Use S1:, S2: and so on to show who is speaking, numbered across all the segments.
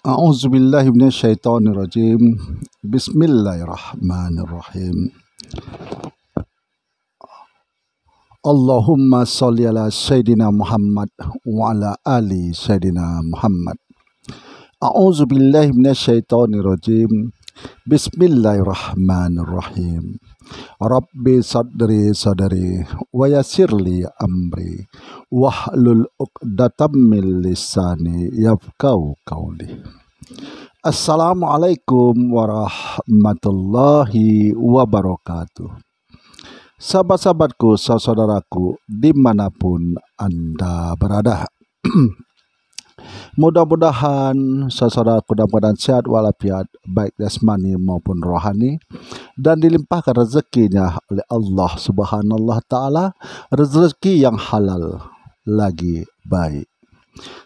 S1: A'udzubillahi minasyaitonirrajim. Bismillahirrahmanirrahim. Allahumma sholli ala Sayyidina Muhammad wa ala ali Sayyidina Muhammad. A'udzubillahi minasyaitonirrajim. Bismillahirrahmanirrahim. Rabbi sadri wa yassirli amri wahlul 'uqdatam min lisani yafqahu qawli. Assalamualaikum warahmatullahi wabarakatuh. Sahabat-sahabatku, saudaraku dimanapun Anda berada. Mudah-mudahan saudaraku dalam keadaan sehat walafiat, baik jasmani maupun rohani, dan dilimpahkan rezekinya oleh Allah Subhanahu wa Ta'ala, rezeki yang halal lagi baik.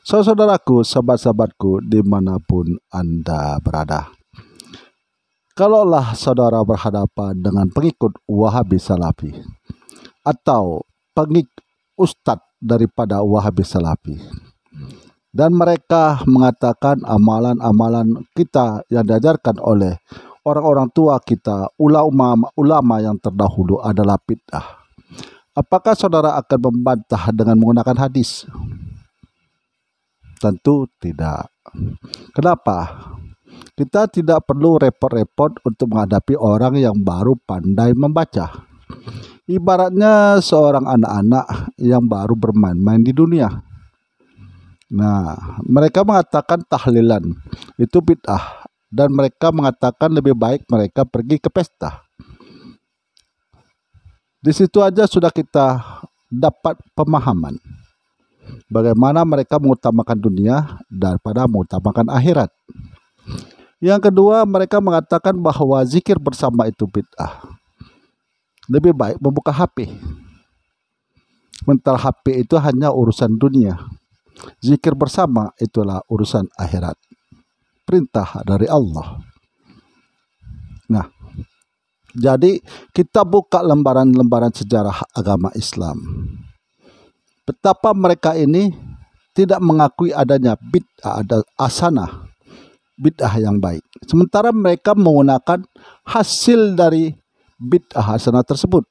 S1: Saudaraku, sahabat-sahabatku dimanapun Anda berada, kalaulah saudara berhadapan dengan pengikut Wahabi Salafi atau ustadz daripada Wahabi Salafi, dan mereka mengatakan amalan-amalan kita yang diajarkan oleh orang-orang tua kita, ulama yang terdahulu adalah bid'ah, apakah saudara akan membantah dengan menggunakan hadis? Tentu tidak. Kenapa? Kita tidak perlu repot-repot untuk menghadapi orang yang baru pandai membaca. Ibaratnya seorang anak-anak yang baru bermain-main di dunia. Nah, mereka mengatakan tahlilan itu bid'ah, dan mereka mengatakan lebih baik mereka pergi ke pesta. Di situ aja sudah kita dapat pemahaman bagaimana mereka mengutamakan dunia daripada mengutamakan akhirat. Yang kedua, mereka mengatakan bahwa zikir bersama itu bid'ah. Lebih baik membuka HP. Sementara HP itu hanya urusan dunia. Zikir bersama itulah urusan akhirat. Perintah dari Allah. Nah, jadi kita buka lembaran-lembaran sejarah agama Islam. Betapa mereka ini tidak mengakui adanya bid'ah, ada asanah, bid'ah yang baik. Sementara mereka menggunakan hasil dari bid'ah hasanah tersebut,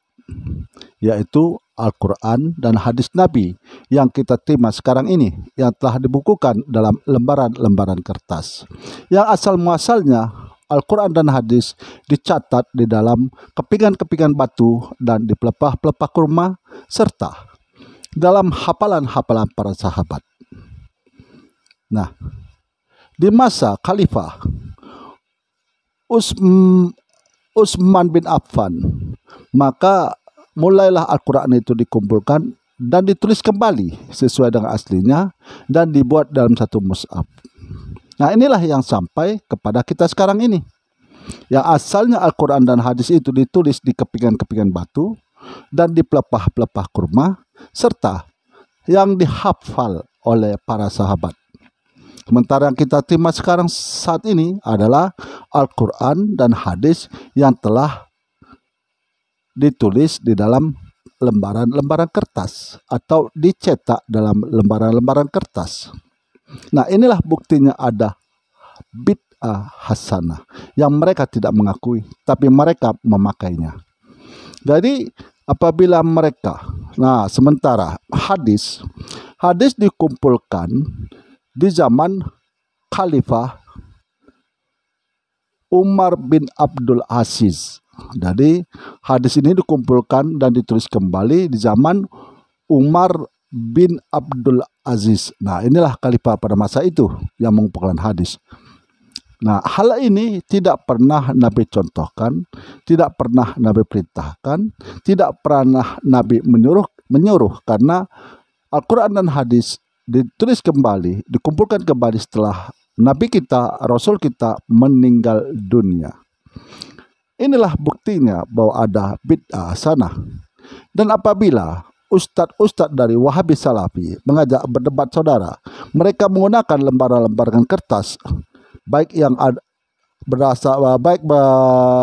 S1: yaitu Al-Quran dan hadis Nabi yang kita terima sekarang ini, yang telah dibukukan dalam lembaran-lembaran kertas, yang asal muasalnya Al-Quran dan hadis dicatat di dalam kepingan-kepingan batu dan di pelepah-pelepah kurma, serta dalam hafalan-hafalan para sahabat. Nah, di masa Khalifah Utsman bin Affan, maka mulailah Al-Quran itu dikumpulkan dan ditulis kembali sesuai dengan aslinya dan dibuat dalam satu mushaf. Nah, inilah yang sampai kepada kita sekarang ini. Yang asalnya Al-Quran dan hadis itu ditulis di kepingan-kepingan batu dan di pelepah-pelepah kurma, serta yang dihafal oleh para sahabat. Sementara yang kita terima sekarang saat ini adalah Al-Quran dan hadis yang telah ditulis di dalam lembaran-lembaran kertas atau dicetak dalam lembaran-lembaran kertas. Nah, inilah buktinya ada bid'ah hasanah yang mereka tidak mengakui, tapi mereka memakainya. Jadi apabila mereka, sementara hadis dikumpulkan di zaman Khalifah Umar bin Abdul Aziz. Jadi hadis ini dikumpulkan dan ditulis kembali di zaman Umar bin Abdul Aziz. Nah, inilah khalifah pada masa itu yang mengumpulkan hadis. Nah, hal ini tidak pernah Nabi contohkan, tidak pernah Nabi perintahkan, tidak pernah Nabi menyuruh karena Al-Quran dan hadis ditulis kembali, dikumpulkan kembali setelah Nabi kita, Rasul kita meninggal dunia. Inilah buktinya bahwa ada bid'ah hasanah. Dan apabila ustadz-ustadz dari Wahabi Salafi mengajak berdebat saudara, mereka menggunakan lembaran-lembaran kertas, baik yang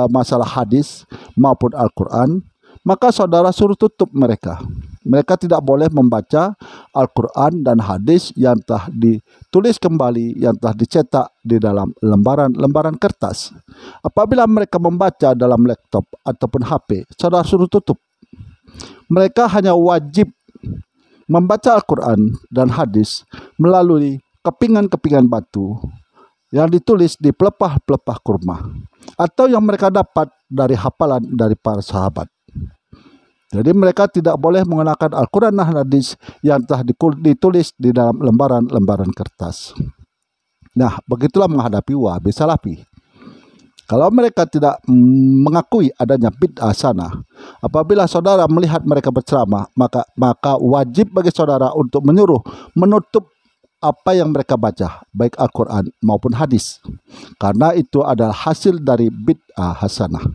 S1: masalah hadis maupun Al-Quran, maka saudara suruh tutup mereka. Mereka tidak boleh membaca Al-Quran dan hadis yang telah ditulis kembali, yang telah dicetak di dalam lembaran-lembaran kertas. Apabila mereka membaca dalam laptop ataupun HP, saudara suruh tutup. Mereka hanya wajib membaca Al-Quran dan hadis melalui kepingan-kepingan batu yang ditulis di pelepah-pelepah kurma, atau yang mereka dapat dari hafalan dari para sahabat. Jadi mereka tidak boleh menggunakan Al-Quran dan hadis yang telah ditulis di dalam lembaran-lembaran kertas. Nah, begitulah menghadapi Wahabi Salafi. Kalau mereka tidak mengakui adanya bid'ah sana, apabila saudara melihat mereka berceramah, maka wajib bagi saudara untuk menutup apa yang mereka baca, baik Al-Quran maupun hadis, karena itu adalah hasil dari bid'ah hasanah.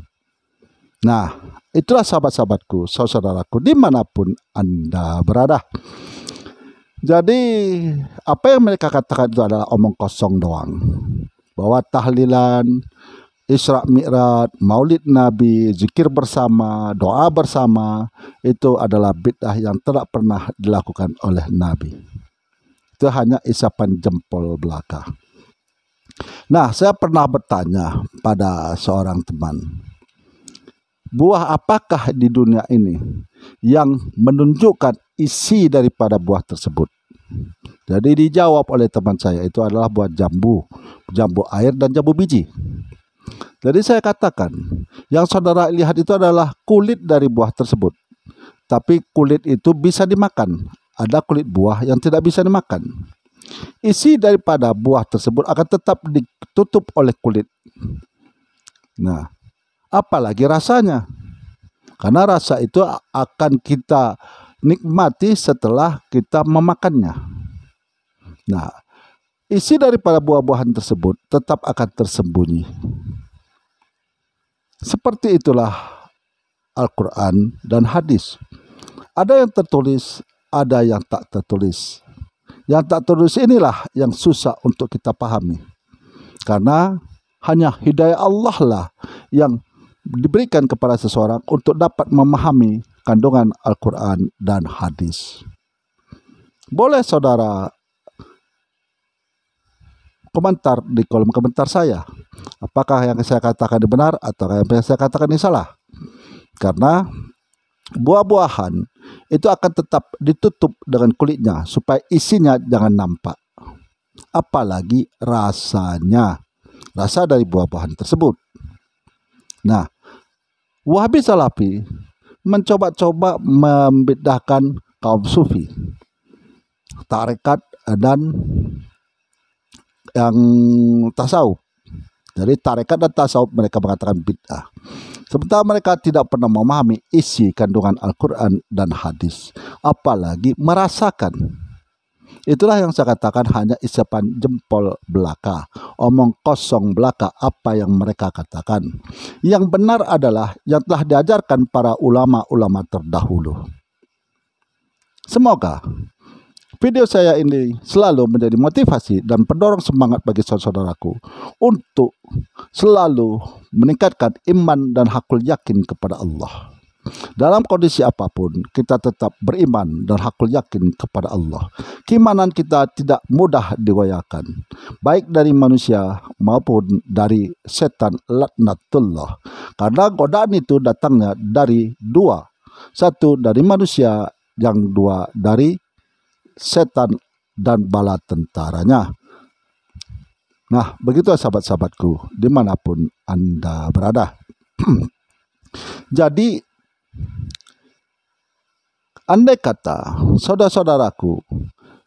S1: Nah, itulah sahabat-sahabatku, saudaraku, dimanapun Anda berada. Jadi, apa yang mereka katakan itu adalah omong kosong doang. Bahwa tahlilan, Isra Mi'raj, Maulid Nabi, zikir bersama, doa bersama, itu adalah bid'ah yang tidak pernah dilakukan oleh Nabi. Itu hanya isapan jempol belaka. Nah, saya pernah bertanya pada seorang teman, buah apakah di dunia ini yang menunjukkan isi daripada buah tersebut? Jadi dijawab oleh teman saya, itu adalah buah jambu air dan jambu biji. Jadi saya katakan, yang saudara lihat itu adalah kulit dari buah tersebut. Tapi kulit itu bisa dimakan. Ada kulit buah yang tidak bisa dimakan. Isi daripada buah tersebut akan tetap ditutup oleh kulit. Nah, apalagi rasanya. Karena rasa itu akan kita nikmati setelah kita memakannya. Nah, isi daripada buah-buahan tersebut tetap akan tersembunyi. Seperti itulah Al-Quran dan hadis. Ada yang tertulis, ada yang tak tertulis. Yang tak tertulis inilah yang susah untuk kita pahami. Karena hanya hidayah Allah lah yang diberikan kepada seseorang untuk dapat memahami kandungan Al-Quran dan hadis. Boleh saudara komentar di kolom komentar saya, apakah yang saya katakan ini benar atau yang saya katakan ini salah. Karena buah-buahan itu akan tetap ditutup dengan kulitnya supaya isinya jangan nampak. Apalagi rasanya, rasa dari buah-buahan tersebut. Nah, Wahabi Salafi mencoba-coba membedakan kaum sufi, tarekat dan yang tasawuf. Jadi tarekat dan tasawuf mereka mengatakan bid'ah. Sementara mereka tidak pernah memahami isi kandungan Al-Quran dan hadis, apalagi merasakan. Itulah yang saya katakan hanya isapan jempol belaka, omong kosong belaka apa yang mereka katakan. Yang benar adalah yang telah diajarkan para ulama-ulama terdahulu. Semoga video saya ini selalu menjadi motivasi dan pendorong semangat bagi saudaraku untuk selalu meningkatkan iman dan hakul yakin kepada Allah. Dalam kondisi apapun, kita tetap beriman dan hakul yakin kepada Allah. Keimanan kita tidak mudah digoyahkan, baik dari manusia maupun dari setan laknatullah. Karena godaan itu datangnya dari dua. Satu dari manusia, yang dua dari setan dan bala tentaranya. Nah, begitu sahabat-sahabatku, dimanapun Anda berada. Jadi, andai kata saudara-saudaraku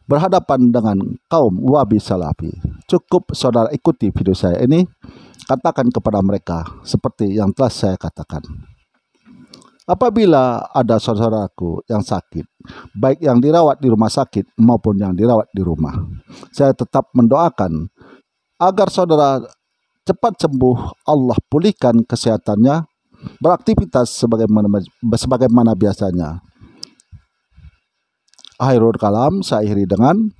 S1: berhadapan dengan kaum Wahabi Salafi, cukup saudara ikuti video saya ini, katakan kepada mereka seperti yang telah saya katakan. Apabila ada saudaraku yang sakit, baik yang dirawat di rumah sakit maupun yang dirawat di rumah, saya tetap mendoakan agar saudara cepat sembuh, Allah pulihkan kesehatannya, beraktivitas sebagaimana biasanya. Akhirul kalam, saya akhiri dengan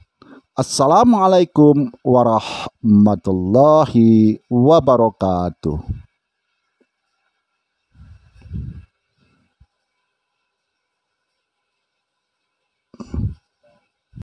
S1: Assalamualaikum warahmatullahi wabarakatuh.